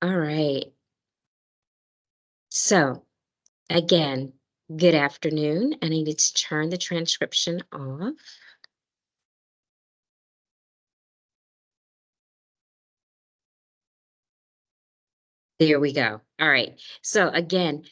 All right. So, again, good afternoon. And I need to turn the transcription off. There we go. All right. So, again,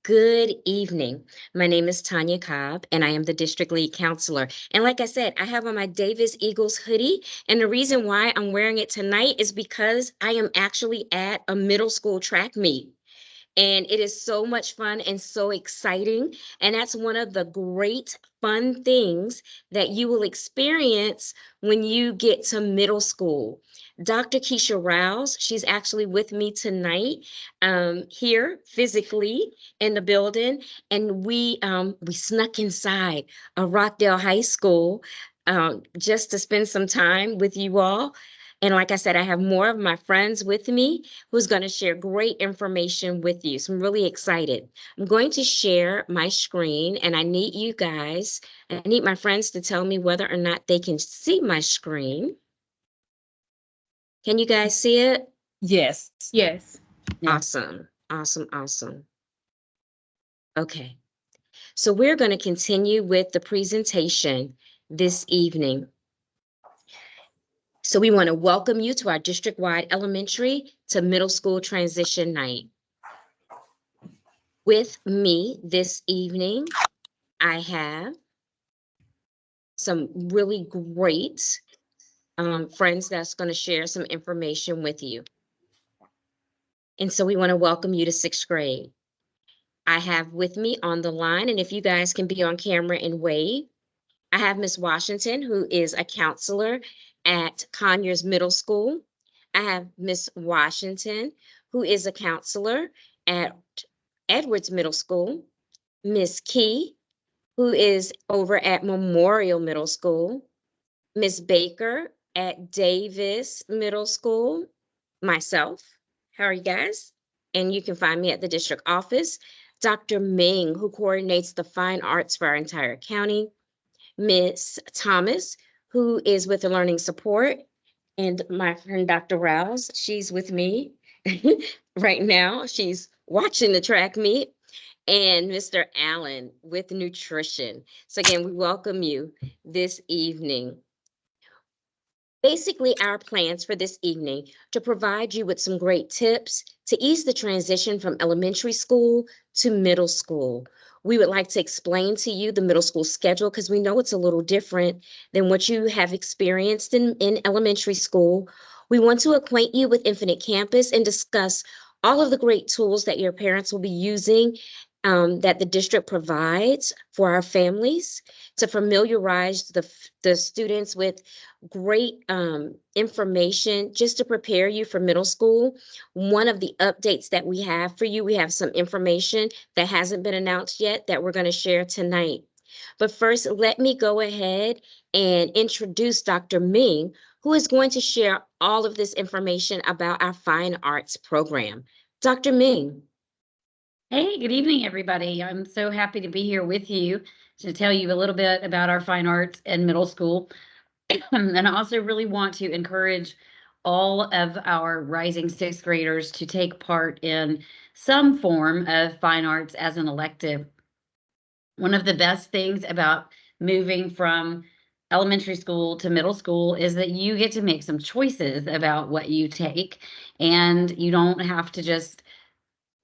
good evening. My name is Tanya Cobb, and I am the district lead counselor. And like I said, I have on my Davis Eagles hoodie. And the reason why I'm wearing it tonight is because I am actually at a middle school track meet. And it is so much fun and so exciting. And that's one of the great fun things that you will experience when you get to middle school. Dr. Keisha Rouse, she's actually with me tonight here physically in the building. And we snuck inside a Rockdale High School just to spend some time with you all. And like I said, I have more of my friends with me who's going to share great information with you. So I'm really excited. I'm going to share my screen, and I need my friends to tell me whether or not they can see my screen. Can you guys see it? Yes. Yes. Awesome. Awesome. Awesome. Okay. So we're going to continue with the presentation this evening. So we want to welcome you to our district-wide elementary to middle school transition night. With me this evening, I have some really great friends that's going to share some information with you. And so we want to welcome you to sixth grade. I have with me on the line, and if you guys can be on camera and wave, I have Miss Washington, who is a counselor at Conyers Middle School. I have Miss Washington, who is a counselor at Edwards Middle School. Miss Key, who is over at Memorial Middle School. Miss Baker at Davis Middle School. Myself. How are you guys? And you can find me at the district office. Dr. Ming, who coordinates the fine arts for our entire county. Miss Thomas, who is with the learning support. And my friend Dr. Rouse, she's with me right now. She's watching the track meet. And Mr. Allen with nutrition. So again, we welcome you this evening. Basically, our plans for this evening to provide you with some great tips to ease the transition from elementary school to middle school. We would like to explain to you the middle school schedule because we know it's a little different than what you have experienced in elementary school. We want to acquaint you with Infinite Campus and discuss all of the great tools that your parents will be using that the district provides for our families to familiarize the students with great information just to prepare you for middle school. One of the updates that we have for you, we have some information that hasn't been announced yet that we're going to share tonight. But first, let me go ahead and introduce Dr. Ming, who is going to share all of this information about our fine arts program. Dr. Ming. Hey, good evening, everybody. I'm so happy to be here with you to tell you a little bit about our fine arts in middle school. And I also really want to encourage all of our rising sixth graders to take part in some form of fine arts as an elective. One of the best things about moving from elementary school to middle school is that you get to make some choices about what you take, and you don't have to just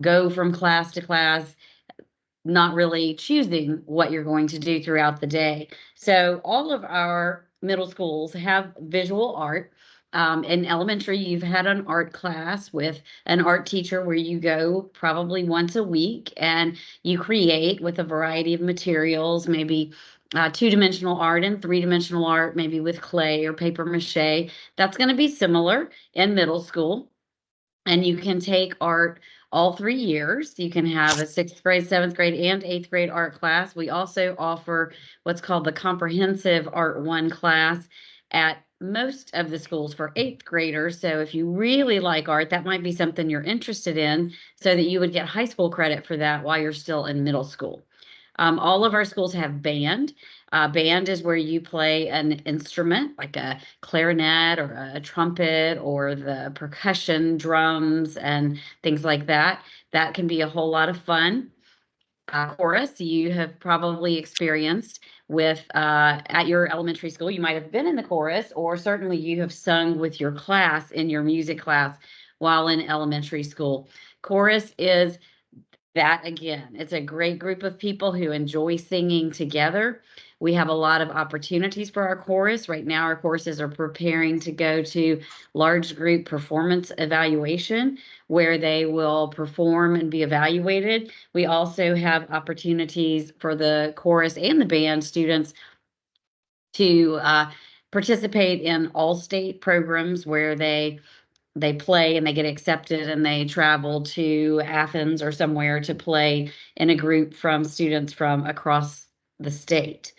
go from class to class not really choosing what you're going to do throughout the day. So all of our middle schools have visual art. In elementary, you've had an art class with an art teacher where you go probably once a week and you create with a variety of materials, maybe two-dimensional art and three-dimensional art, maybe with clay or paper mache. That's going to be similar in middle school. And you can take art all 3 years. You can have a sixth grade, seventh grade, and eighth grade art class. We also offer what's called the Comprehensive Art 1 class at most of the schools for eighth graders. So if you really like art, that might be something you're interested in so that you would get high school credit for that while you're still in middle school. All of our schools have band. Band is where you play an instrument like a clarinet or a trumpet or the percussion drums and things like that. That can be a whole lot of fun. Chorus you have probably experienced with at your elementary school. You might have been in the chorus, or certainly you have sung with your class in your music class while in elementary school. Chorus is that again, it's a great group of people who enjoy singing together. We have a lot of opportunities for our chorus. Right now, our choruses are preparing to go to large group performance evaluation where they will perform and be evaluated. We also have opportunities for the chorus and the band students to participate in all state programs where they play and they get accepted and they travel to Athens or somewhere to play in a group from students from across the state.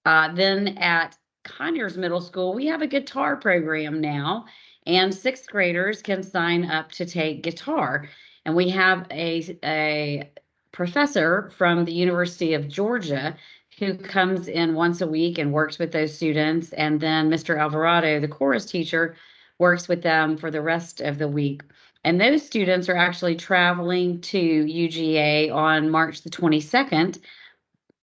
Then at Conyers Middle School, we have a guitar program now, and sixth graders can sign up to take guitar. And we have a professor from the University of Georgia who comes in once a week and works with those students. And then Mr. Alvarado, the chorus teacher, works with them for the rest of the week. And those students are actually traveling to UGA on March the 22nd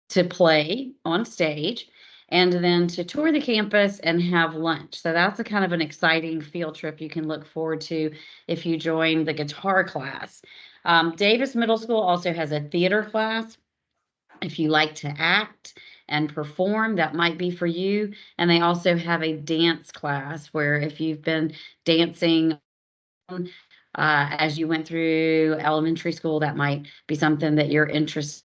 to play on stage and then to tour the campus and have lunch. So that's a kind of an exciting field trip you can look forward to if you join the guitar class. Davis Middle School also has a theater class. If you like to act and perform, that might be for you. And they also have a dance class where if you've been dancing as you went through elementary school, that might be something that you're interested.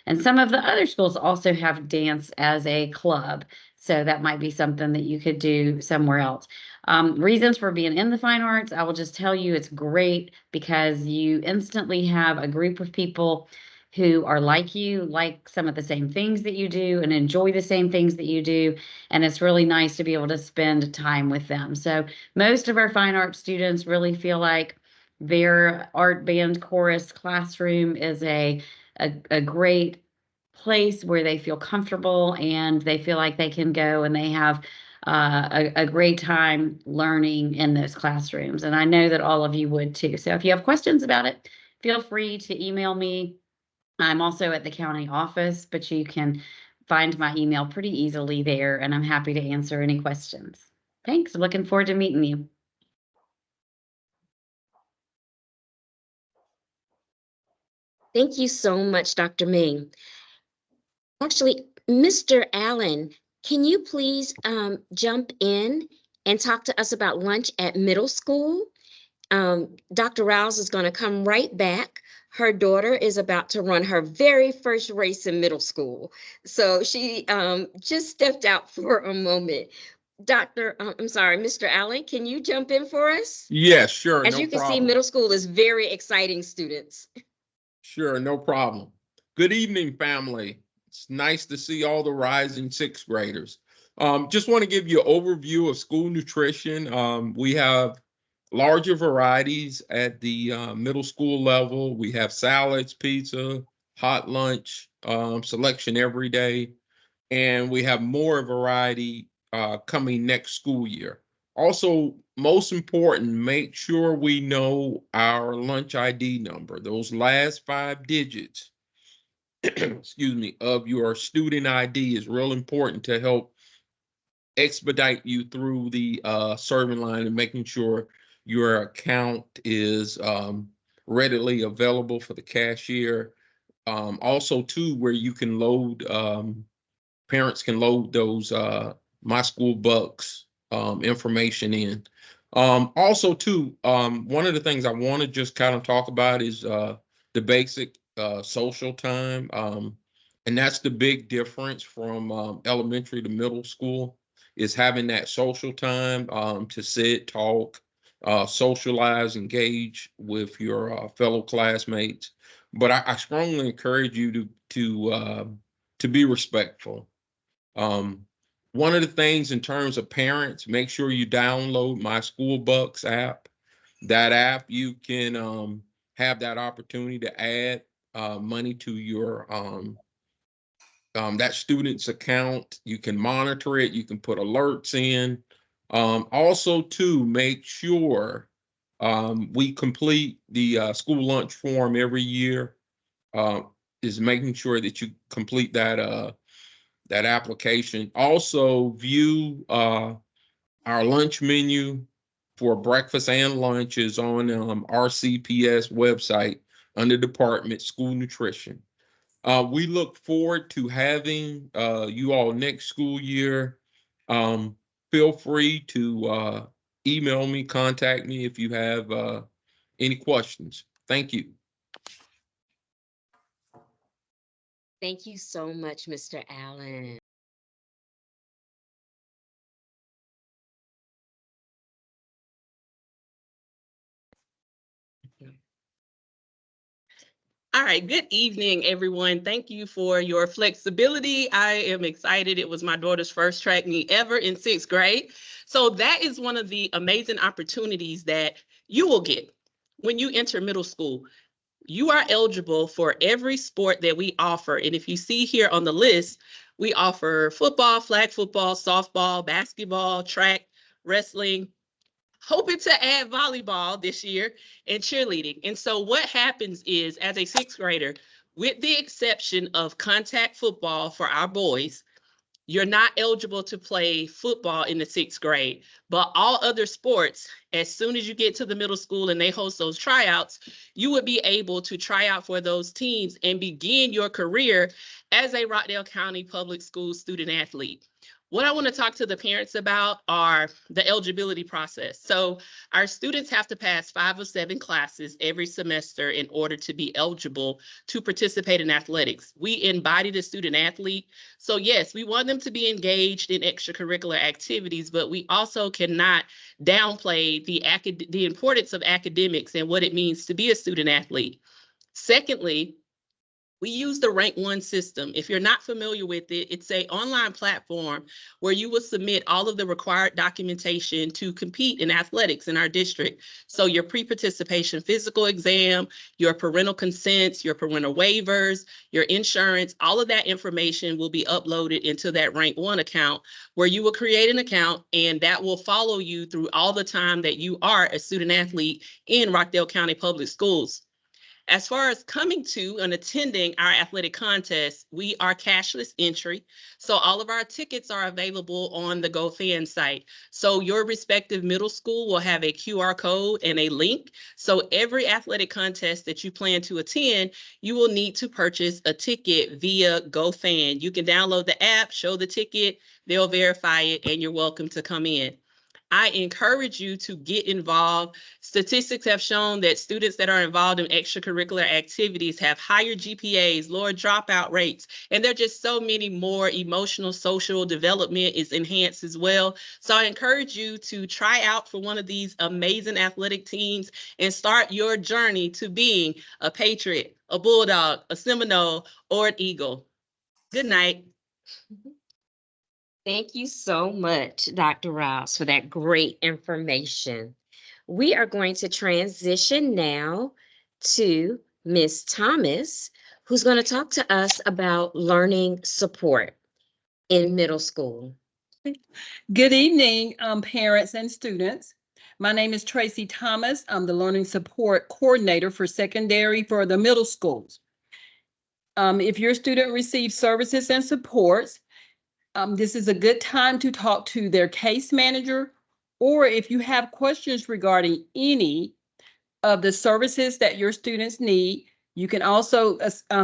And some of the other schools also have dance as a club. So that might be something that you could do somewhere else. Reasons for being in the fine arts, I will just tell you it's great because you instantly have a group of people who are like you, like some of the same things that you do, and enjoy the same things that you do. And it's really nice to be able to spend time with them. So most of our fine arts students really feel like their art band chorus classroom is a great place where they feel comfortable and they feel like they can go and they have a great time learning in those classrooms. And I know that all of you would too. So if you have questions about it, feel free to email me. I'm also at the county office, but you can find my email pretty easily there, and I'm happy to answer any questions. Thanks. I'm looking forward to meeting you. Thank you so much, Dr. Ming. Actually, Mr. Allen, can you please jump in and talk to us about lunch at middle school? Dr. Rouse is going to come right back. Her daughter is about to run her very first race in middle school. So she just stepped out for a moment. I'm sorry, Mr. Allen, can you jump in for us? Yes, sure, As no you can see, problem. middle school is very exciting, students. Sure, no problem. Good evening, family. It's nice to see all the rising sixth graders. Just want to give you an overview of school nutrition. We have larger varieties at the middle school level. We have salads, pizza, hot lunch, selection every day, and we have more variety coming next school year. Also, most important, make sure we know our lunch ID number, those last 5 digits, excuse me, of your student ID is real important to help expedite you through the serving line and making sure your account is readily available for the cashier. Also, too, where you can load parents can load those my school bucks information in. Also, too, one of the things I want to just kind of talk about is the basic social time, and that's the big difference from elementary to middle school is having that social time to sit, talk, socialize, engage with your fellow classmates. But I strongly encourage you to be respectful. um, One of the things in terms of parents, make sure you download my School Bucks app. That app, you can have that opportunity to add money to your that student's account. You can monitor it. You can put alerts in. Also, to make sure we complete the school lunch form every year. Is making sure that you complete that application. Also, view our lunch menu for breakfast and lunch is on RCPS website under Department School Nutrition. We look forward to having you all next school year. Feel free to email me, contact me if you have any questions. Thank you. Thank you so much, Mr. Allen. All right, good evening, everyone. Thank you for your flexibility. I am excited. It was my daughter's first track meet ever in 6th grade. So that is one of the amazing opportunities that you will get when you enter middle school. You are eligible for every sport that we offer. And if you see here on the list, we offer football, flag football, softball, basketball, track, wrestling, hoping to add volleyball this year and cheerleading. And so what happens is, as a 6th grader, with the exception of contact football for our boys, you're not eligible to play football in the 6th grade, but all other sports, as soon as you get to the middle school and they host those tryouts, you would be able to try out for those teams and begin your career as a Rockdale County Public Schools student athlete. What I want to talk to the parents about are the eligibility process. So our students have to pass 5 of 7 classes every semester in order to be eligible to participate in athletics. We embody the student athlete. So yes, we want them to be engaged in extracurricular activities, but we also cannot downplay the importance of academics and what it means to be a student athlete. Secondly, we use the Rank 1 system. If you're not familiar with it, it's an online platform where you will submit all of the required documentation to compete in athletics in our district. So your pre-participation physical exam, your parental consents, your parental waivers, your insurance, all of that information will be uploaded into that Rank 1 account, where you will create an account and that will follow you through all the time that you are a student athlete in Rockdale County Public Schools. As far as coming to and attending our athletic contests, we are cashless entry. So all of our tickets are available on the GoFan site. So your respective middle school will have a QR code and a link. So every athletic contest that you plan to attend, you will need to purchase a ticket via GoFan. You can download the app, show the ticket, they'll verify it, and you're welcome to come in. I encourage you to get involved. Statistics have shown that students that are involved in extracurricular activities have higher GPAs, lower dropout rates, and there are just so many more. Emotional, social development is enhanced as well. So I encourage you to try out for one of these amazing athletic teams and start your journey to being a Patriot, a Bulldog, a Seminole, or an Eagle. Good night. Thank you so much, Dr. Rouse, for that great information. We are going to transition now to Ms. Thomas, who's going to talk to us about learning support in middle school. Good evening, parents and students. My name is Tracy Thomas. I'm the Learning Support Coordinator for secondary for the middle schools. If your student receives services and supports, this is a good time to talk to their case manager, or if you have questions regarding any of the services that your students need, you can also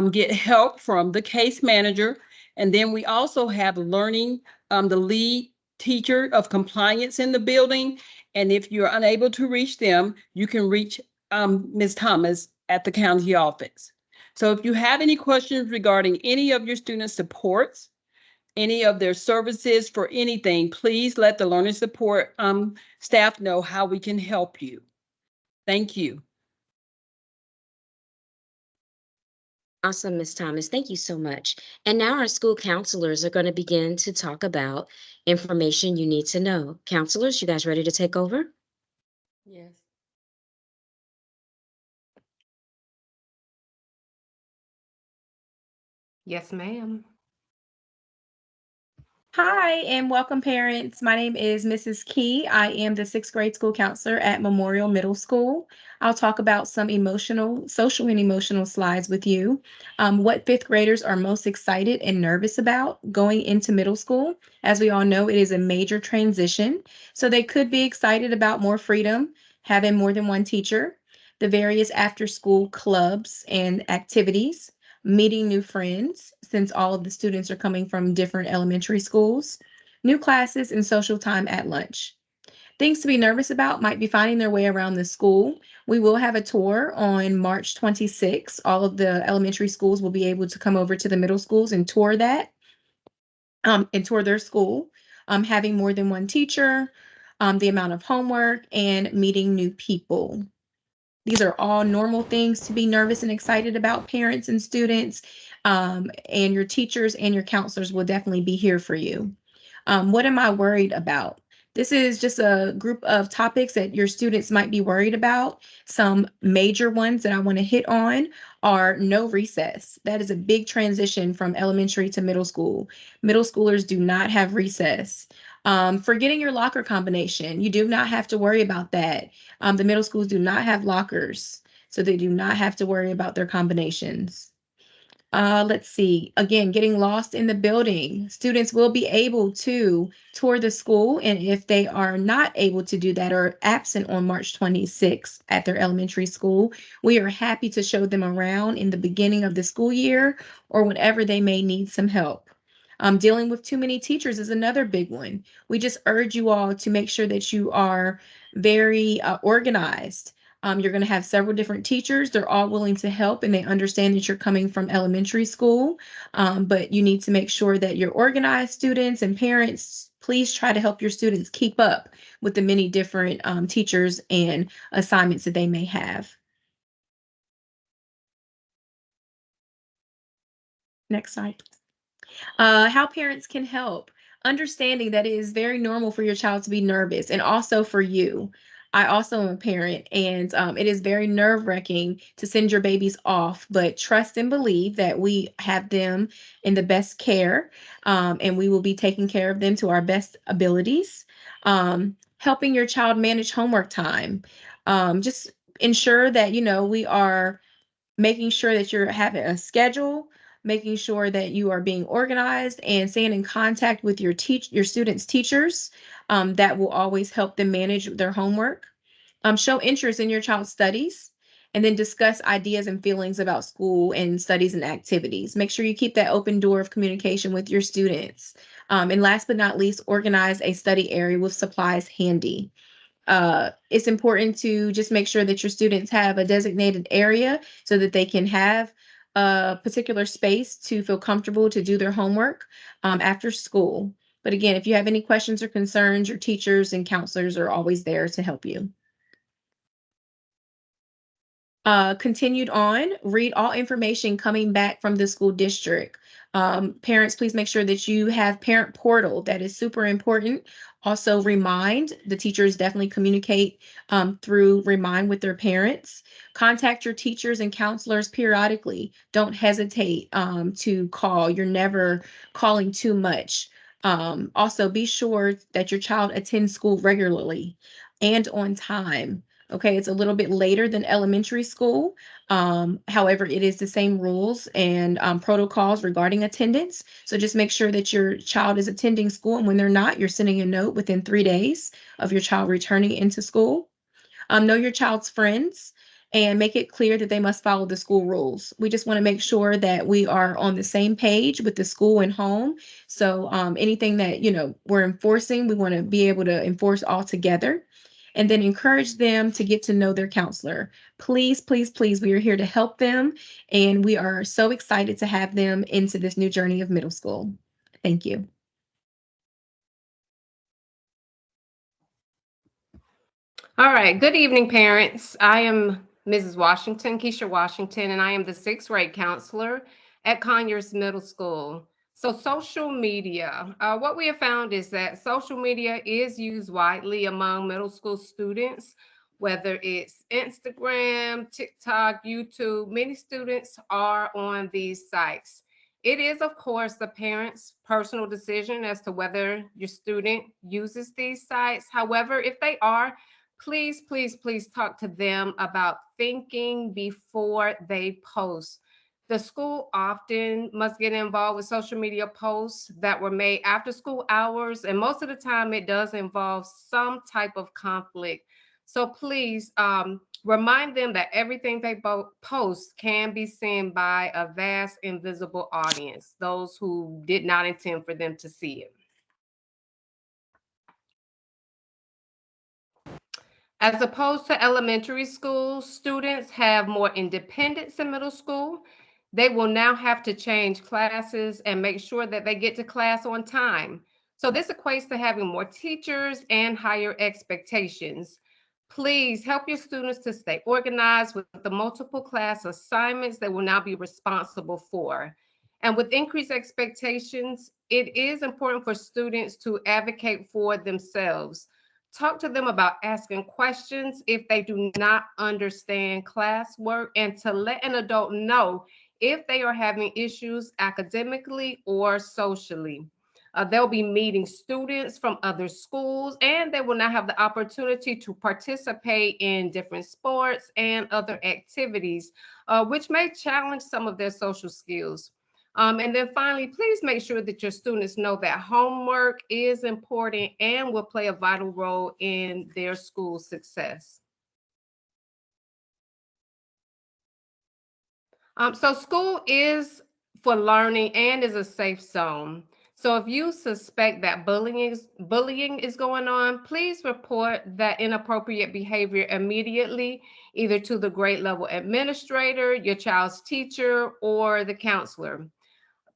get help from the case manager. And then we also have the lead teacher of compliance in the building. And if you're unable to reach them, you can reach Ms. Thomas at the county office. So if you have any questions regarding any of your student supports, any of their services for anything, please let the learning support staff know how we can help you. Thank you. Awesome, Ms. Thomas. Thank you so much. And now our school counselors are going to begin to talk about information you need to know. Counselors, you guys ready to take over? Yes. Yes, ma'am. Hi, and welcome parents. My name is Mrs. Key. I am the sixth grade school counselor at Memorial Middle School. I'll talk about some social and emotional slides with you. What fifth graders are most excited and nervous about going into middle school. As we all know, it is a major transition. So they could be excited about more freedom, having more than one teacher, the various after school clubs and activities, meeting new friends, since all of the students are coming from different elementary schools, new classes, and social time at lunch. Things to be nervous about might be finding their way around the school. We will have a tour on March 26th. All of the elementary schools will be able to come over to the middle schools and tour and tour their school. Having more than one teacher, the amount of homework, and meeting new people. These are all normal things to be nervous and excited about, parents and students. And your teachers and your counselors will definitely be here for you. What am I worried about? This is just a group of topics that your students might be worried about. Some major ones that I want to hit on are no recess. That is a big transition from elementary to middle school. Middle schoolers do not have recess. Forgetting your locker combination, you do not have to worry about that. The middle schools do not have lockers, so they do not have to worry about their combinations. Let's see. Again, getting lost in the building. Students will be able to tour the school, and if they are not able to do that or absent on March 26th at their elementary school, we are happy to show them around in the beginning of the school year or whenever they may need some help. Dealing with too many teachers is another big one. We just urge you all to make sure that you are very organized. You're going to have several different teachers. They're all willing to help and they understand that you're coming from elementary school. But you need to make sure that you're organized. Students and parents, please try to help your students keep up with the many different teachers and assignments that they may have. Next slide. How parents can help. Understanding that it is very normal for your child to be nervous and also for you. I also am a parent, and it is very nerve-wracking to send your babies off, but trust and believe that we have them in the best care, and we will be taking care of them to our best abilities. Helping your child manage homework time. Just ensure that, we are making sure that you're having a schedule, making sure that you are being organized and staying in contact with your students' teachers. That will always help them manage their homework. Show interest in your child's studies, and then discuss ideas and feelings about school and studies and activities. Make sure you keep that open door of communication with your students. And last but not least, organize a study area with supplies handy. It's important to just make sure that your students have a designated area so that they can have a particular space to feel comfortable to do their homework after school. But again, if you have any questions or concerns, your teachers and counselors are always there to help you. Continued on, read all information coming back from the school district. Parents, please make sure that you have parent portal. That is super important. Also, Remind. The teachers definitely communicate through Remind with their parents. Contact your teachers and counselors periodically. Don't hesitate to call. You're never calling too much. Also, be sure that your child attends school regularly and on time. Okay, it's a little bit later than elementary school. However, it is the same rules and protocols regarding attendance. So just make sure that your child is attending school, and when they're not, you're sending a note within 3 days of your child returning into school. Know your child's friends and make it clear that they must follow the school rules. We just want to make sure that we are on the same page with the school and home. So anything that, we're enforcing, we want to be able to enforce all together. And then encourage them to get to know their counselor. Please, please, please, we are here to help them. And we are so excited to have them into this new journey of middle school. Thank you. All right. Good evening, parents. I am Mrs. Washington, Keisha Washington, and I am the sixth grade counselor at Conyers Middle School. So social media, what we have found is that social media is used widely among middle school students, whether it's Instagram, TikTok, YouTube. Many students are on these sites. It is, of course, the parent's personal decision as to whether your student uses these sites. However, if they are, please, please, please talk to them about thinking before they post. The school often must get involved with social media posts that were made after school hours, and most of the time it does involve some type of conflict. So please remind them that everything they post can be seen by a vast invisible audience, those who did not intend for them to see it. As opposed to elementary school, students have more independence in middle school. They will now have to change classes and make sure that they get to class on time. So this equates to having more teachers and higher expectations. Please help your students to stay organized with the multiple class assignments they will now be responsible for. And with increased expectations, it is important for students to advocate for themselves. Talk to them about asking questions if they do not understand classwork, and to let an adult know if they are having issues academically or socially. They'll be meeting students from other schools, and they will now have the opportunity to participate in different sports and other activities, which may challenge some of their social skills. And then finally, please make sure that your students know that homework is important and will play a vital role in their school success. So school is for learning and is a safe zone. So if you suspect that bullying is going on, please report that inappropriate behavior immediately, either to the grade level administrator, your child's teacher, or the counselor.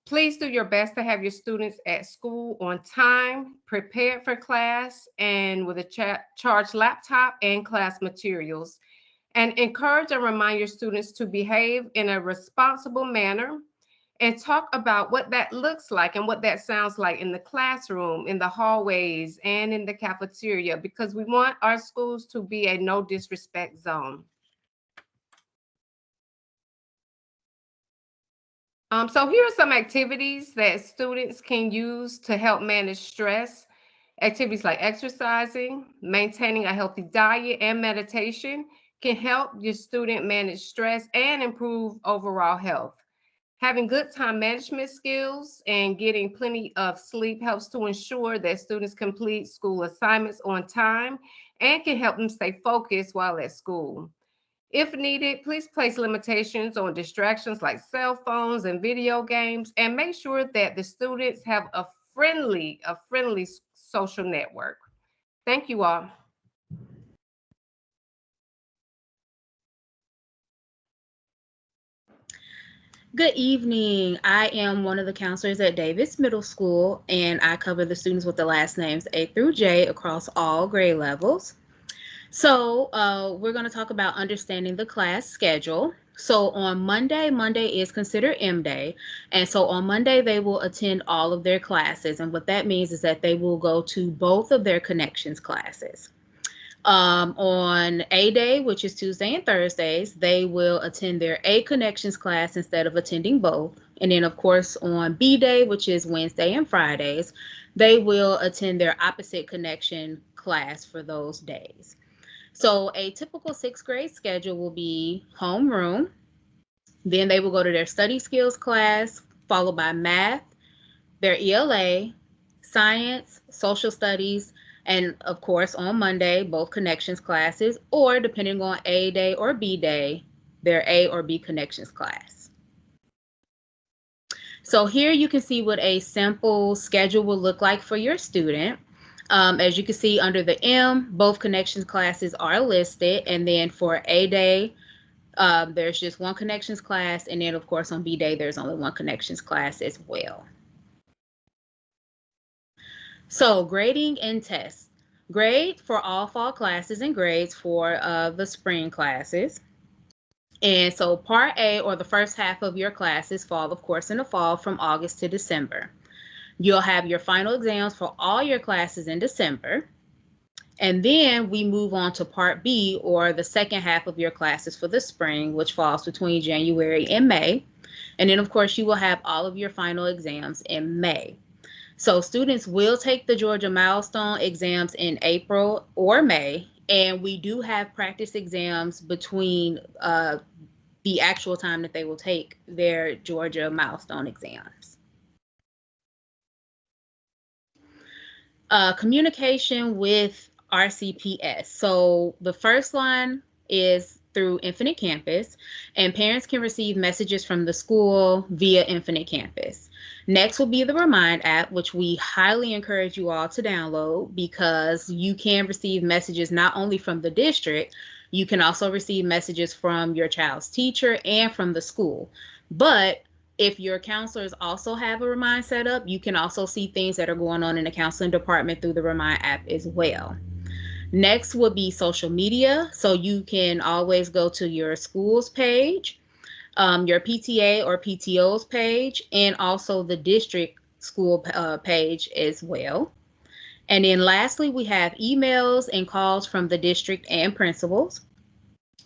Please do your best to have your students at school on time, prepared for class, and with a charged laptop and class materials. And encourage and remind your students to behave in a responsible manner, and talk about what that looks like and what that sounds like in the classroom, in the hallways, and in the cafeteria, because we want our schools to be a no disrespect zone. So here are some activities that students can use to help manage stress. Activities like exercising, maintaining a healthy diet, and meditation can help your student manage stress and improve overall health. Having good time management skills and getting plenty of sleep helps to ensure that students complete school assignments on time and can help them stay focused while at school. If needed, please place limitations on distractions like cell phones and video games, and make sure that the students have a friendly social network. Thank you all. Good evening. I am one of the counselors at Davis Middle School, and I cover the students with the last names A through J across all grade levels. So we're going to talk about understanding the class schedule. So on Monday is considered M Day. And so on Monday, they will attend all of their classes. And what that means is that they will go to both of their connections classes. On A Day, which is Tuesday and Thursdays, they will attend their A Connections class instead of attending both. And then, of course, on B Day, which is Wednesday and Fridays, they will attend their opposite connection class for those days. So a typical sixth grade schedule will be homeroom. Then they will go to their study skills class, followed by math, their ELA, science, social studies, and of course on Monday, both connections classes, or depending on A Day or B Day, their A or B connections class. So here you can see what a simple schedule will look like for your student. As you can see under the M, both connections classes are listed. And then for A Day, there's just one connections class. And then of course on B Day, there's only one connections class as well. So grading and tests. Grade for all fall classes and grades for the spring classes. And so part A, or the first half of your classes, fall, of course, in the fall from August to December. You'll have your final exams for all your classes in December. And then we move on to part B, or the second half of your classes for the spring, which falls between January and May. And then, of course, you will have all of your final exams in May. So students will take the Georgia Milestone exams in April or May, and we do have practice exams between the actual time that they will take their Georgia Milestone exams. Communication with RCPS. So the first line is through Infinite Campus, and parents can receive messages from the school via Infinite Campus. Next will be the Remind app, which we highly encourage you all to download because you can receive messages not only from the district, you can also receive messages from your child's teacher and from the school. But if your counselors also have a Remind set up, you can also see things that are going on in the counseling department through the Remind app as well. Next would be social media. So you can always go to your school's page, your PTA or PTO's page, and also the district school page as well. And then lastly, we have emails and calls from the district and principals.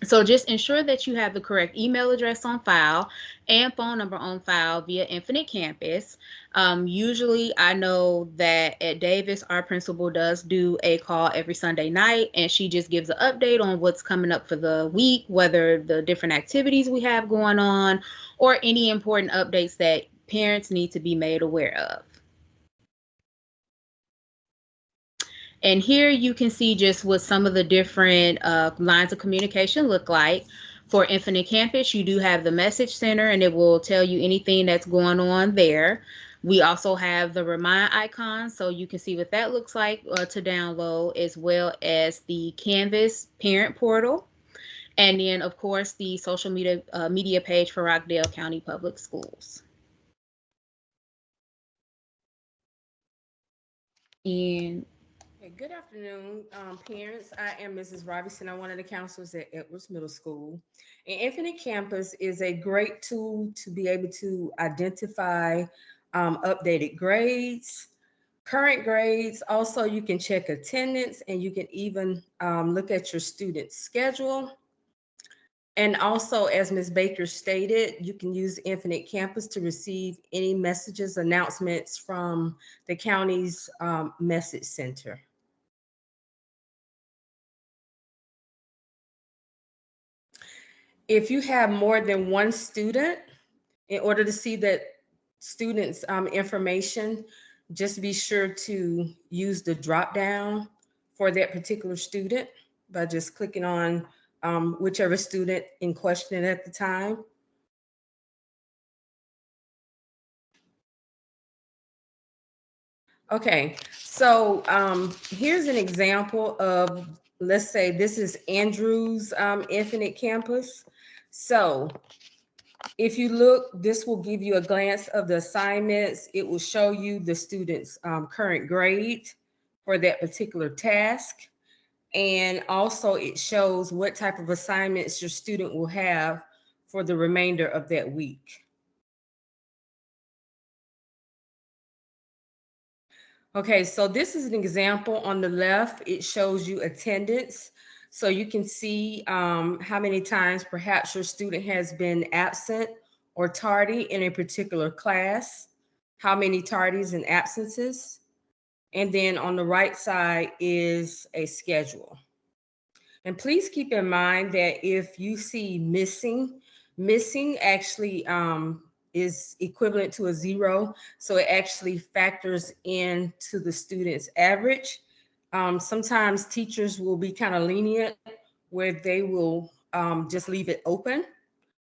So just ensure that you have the correct email address on file and phone number on file via Infinite Campus. Usually I know that at Davis, our principal does do a call every Sunday night, and she just gives an update on what's coming up for the week, whether the different activities we have going on, or any important updates that parents need to be made aware of. And here you can see just what some of the different lines of communication look like. For Infinite Campus, you do have the message center, and it will tell you anything that's going on there. We also have the Remind icon, so you can see what that looks like to download, as well as the Canvas parent portal. And then, of course, the social media page for Rockdale County Public Schools. And Good afternoon, parents. I am Mrs. Robinson. I'm one of the counselors at Edwards Middle School. And Infinite Campus is a great tool to be able to identify updated grades, current grades. Also, you can check attendance, and you can even look at your student schedule. And also, as Ms. Baker stated, you can use Infinite Campus to receive any messages, announcements from the county's message center. If you have more than one student, in order to see that student's information, just be sure to use the drop down for that particular student by just clicking on whichever student in question at the time. Okay, so here's an example of, let's say this is Andrew's Infinite Campus. So if you look, this will give you a glance of the assignments. It will show you the student's current grade for that particular task. And also it shows what type of assignments your student will have for the remainder of that week. Okay, so this is an example. On the left, it shows you attendance. So you can see how many times perhaps your student has been absent or tardy in a particular class, how many tardies and absences. And then on the right side is a schedule. And please keep in mind that if you see missing actually is equivalent to a 0. So it actually factors into the student's average. Sometimes teachers will be kind of lenient where they will just leave it open.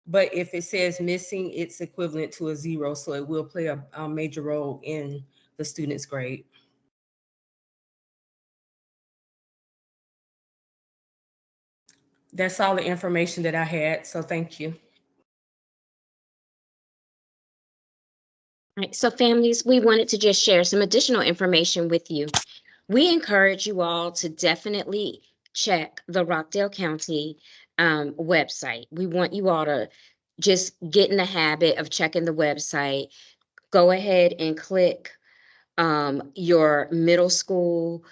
But if it says missing, it's equivalent to a 0. So it will play a major role in the student's grade. That's all the information that I had. So thank you. All right, so families, we wanted to just share some additional information with you. We encourage you all to definitely check the Rockdale County website. We want you all to just get in the habit of checking the website. Go ahead and click your middle school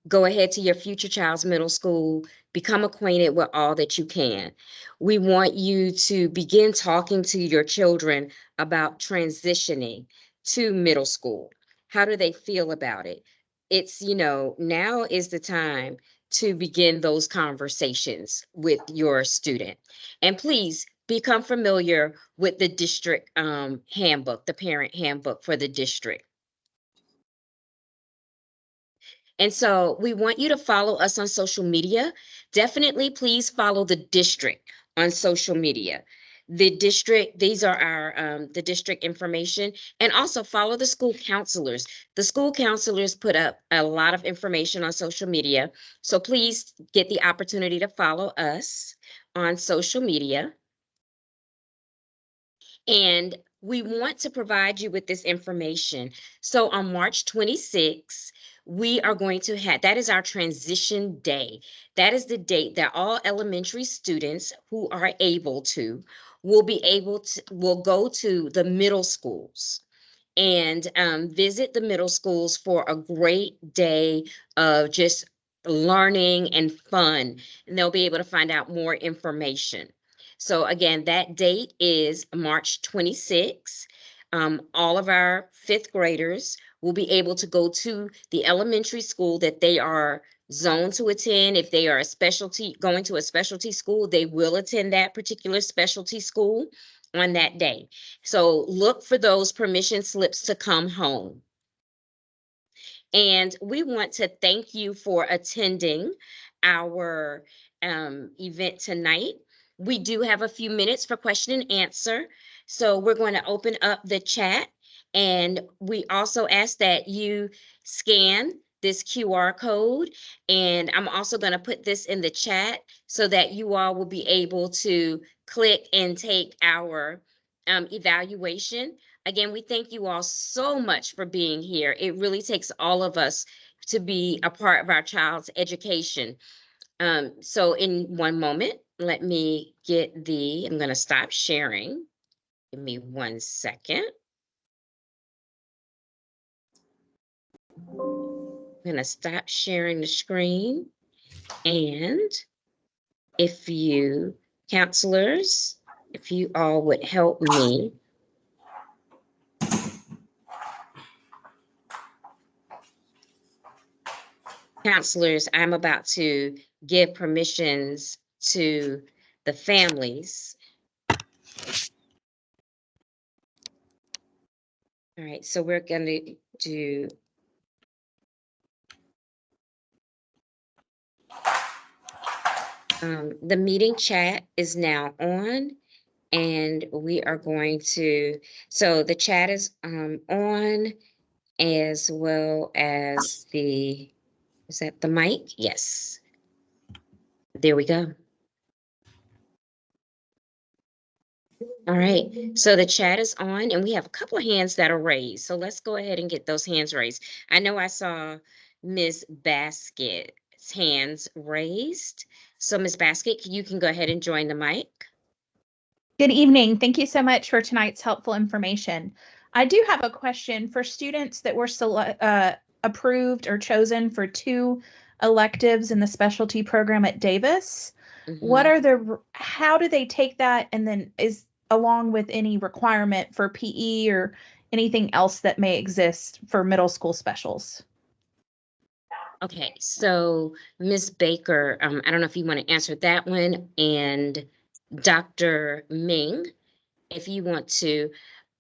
Go ahead to your future child's middle school, become acquainted with all that you can. We want you to begin talking to your children about transitioning to middle school. How do they feel about it? It's, now is the time to begin those conversations with your student. And please become familiar with the district handbook, the parent handbook for the district. And so we want you to follow us on social media. Definitely, please follow the district on social media. The district, these are our the district information, and also follow the school counselors. The school counselors put up a lot of information on social media. So please get the opportunity to follow us on social media. And we want to provide you with this information. So on March 26th, we are going to have, that is our transition day. That is the date that all elementary students who are able to will go to the middle schools and visit the middle schools for a great day of just learning and fun. And they'll be able to find out more information. So again, that date is March 26th. All of our fifth graders will be able to go to the elementary school that they are zoned to attend. If they are going to a specialty school, they will attend that particular specialty school on that day. So look for those permission slips to come home. And we want to thank you for attending our event tonight. We do have a few minutes for question and answer. So we're going to open up the chat. And we also ask that you scan this QR code. And I'm also going to put this in the chat so that you all will be able to click and take our evaluation. Again, we thank you all so much for being here. It really takes all of us to be a part of our child's education. So in one moment, let me I'm going to stop sharing. Give me 1 second. I'm going to stop sharing the screen. And if you counselors, if you all would help me. Counselors, I'm about to give permissions to the families. All right, so we're going to do the meeting chat is now on, and we are going to, so the chat is on, as well as is that the mic? Yes. There we go. All right, so the chat is on, and we have a couple of hands that are raised. So let's go ahead and get those hands raised. I know I saw Ms. Basket's hands raised. So Ms. Basket, you can go ahead and join the mic. Good evening. Thank you so much for tonight's helpful information. I do have a question for students that were approved or chosen for 2 electives in the specialty program at Davis. How do they take that, and then is along with any requirement for PE or anything else that may exist for middle school specials? Okay, so Ms. Baker, I don't know if you want to answer that one, and Dr. Ming, if you want to.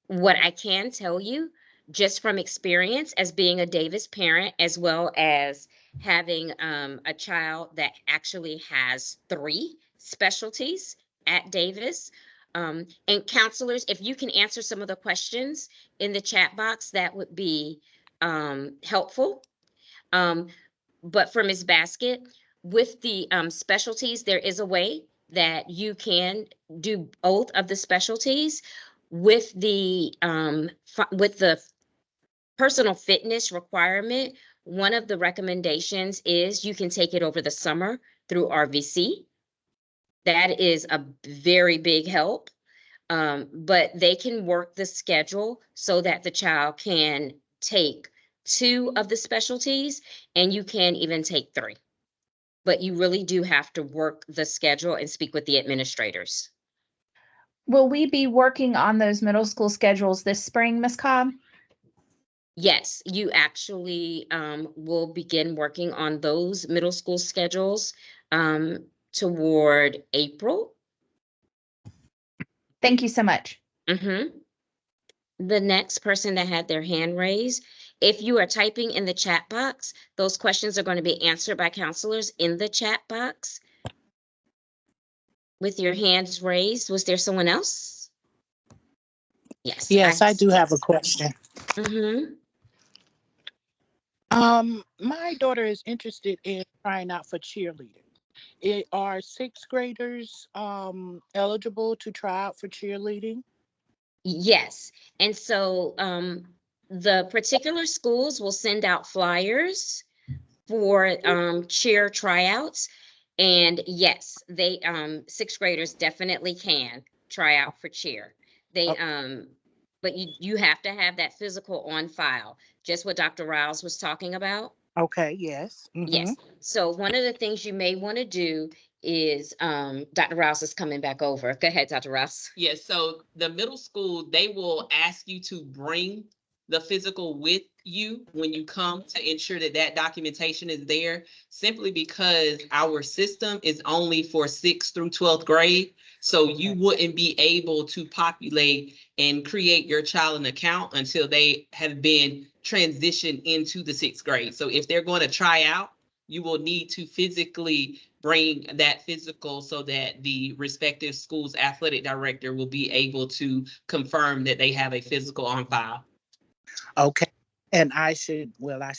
What I can tell you, just from experience as being a Davis parent, as well as having a child that actually has 3 specialties at Davis, and counselors, if you can answer some of the questions in the chat box, that would be helpful. But for Ms. Basket, with the specialties, there is a way that you can do both of the specialties. With the personal fitness requirement, one of the recommendations is you can take it over the summer through RVC. That is a very big help. But they can work the schedule so that the child can take 2 of the specialties, and you can even take 3. But you really do have to work the schedule and speak with the administrators. Will we be working on those middle school schedules this spring, Ms. Cobb? Yes, you actually will begin working on those middle school schedules toward April. Thank you so much. Mm-hmm. The next person that had their hand raised, if you are typing in the chat box, those questions are going to be answered by counselors in the chat box. With your hands raised, was there someone else? Yes. Yes, I do have a question. Mm-hmm. My daughter is interested in trying out for cheerleading. Are sixth graders eligible to try out for cheerleading? Yes. And so the particular schools will send out flyers for cheer tryouts. And yes, they 6th graders definitely can try out for cheer. They but you have to have that physical on file, just what Dr. Riles was talking about. Okay, yes. Yes. So one of the things you may want to do is Dr. Rouse is coming back over. Go ahead, Dr. Rouse. Yes, so the middle school, they will ask you to bring the physical with you when you come to ensure that that documentation is there, simply because our system is only for 6th through 12th grade. So you wouldn't be able to populate and create your child an account until they have been transitioned into the 6th grade. So if they're going to try out, you will need to physically bring that physical so that the respective school's athletic director will be able to confirm that they have a physical on file. Okay. And I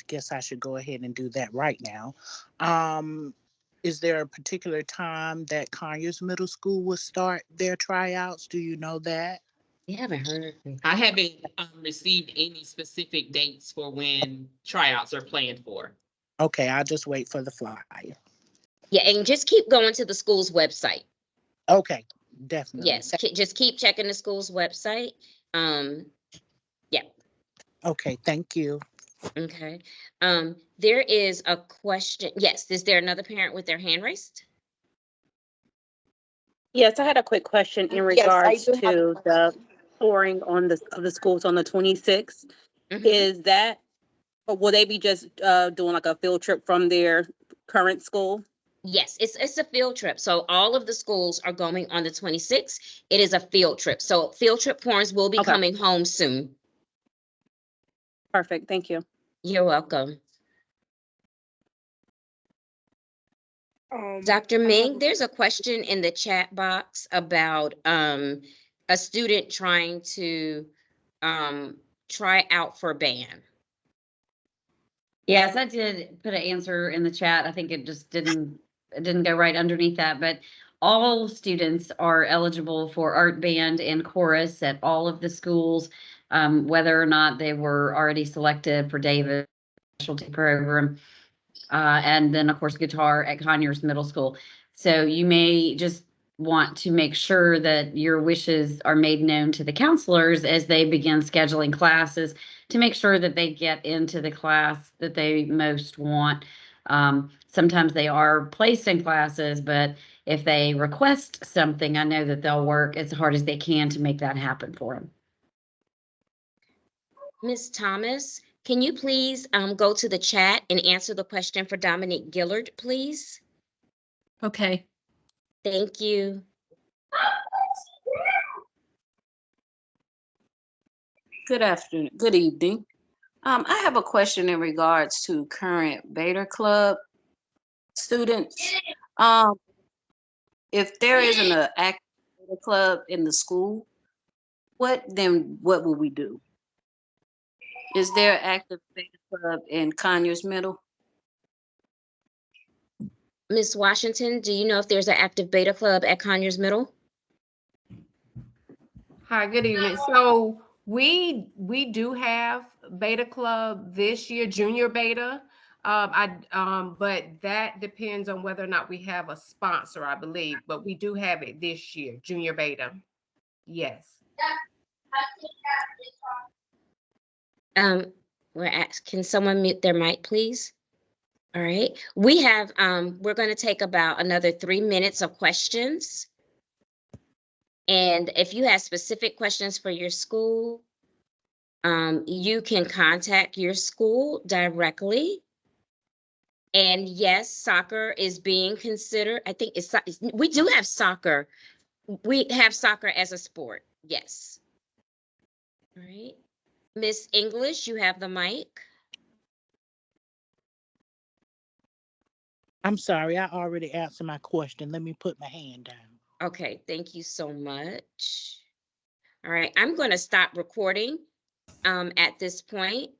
guess I should go ahead and do that right now. Is there a particular time that Conyers Middle School will start their tryouts? Do you know that? You haven't heard. I haven't received any specific dates for when tryouts are planned for. Okay, I'll just wait for the flyer. Yeah, and just keep going to the school's website. Okay, definitely. Yes, just keep checking the school's website. Yeah. Okay, thank you. Okay. There is a question. Yes, is there another parent with their hand raised? Yes, I had a quick question in regards to the touring on the schools on the 26th. Mhm. Is that, or will they be just doing like a field trip from their current school? Yes, it's a field trip. So all of the schools are going on the 26th. It is a field trip. So field trip forms will be Okay. coming home soon. Perfect, thank you. You're welcome. Dr. Ming, there's a question in the chat box about a student trying to try out for band. Yes, I did put an answer in the chat. I think it just didn't go right underneath that, but all students are eligible for art band and chorus at all of the schools, whether or not they were already selected for David's specialty program. And then of course guitar at Conyers Middle School. So you may just want to make sure that your wishes are made known to the counselors as they begin scheduling classes to make sure that they get into the class that they most want. Sometimes they are placed in classes, but if they request something, I know that they'll work as hard as they can to make that happen for them. Ms. Thomas, can you please go to the chat and answer the question for Dominique Gillard, please? Okay. Thank you. Good afternoon, good evening. I have a question in regards to current Beta Club students. If there isn't an active Beta Club in the school, what will we do? Is there an active Beta Club in Conyers Middle? Ms. Washington, do you know if there's an active Beta Club at Conyers Middle? Hi, good evening. So we do have Beta Club this year, Junior Beta. But that depends on whether or not we have a sponsor, I believe. But we do have it this year, Junior Beta. Yes. Can someone mute their mic, please? All right, we have, we're going to take about another 3 minutes of questions. And if you have specific questions for your school, you can contact your school directly. And yes, soccer is being considered. I think we do have soccer. We have soccer as a sport. Yes. All right. Miss English, you have the mic. I'm sorry, I already answered my question. Let me put my hand down. Okay, thank you so much. All right, I'm going to stop recording at this point.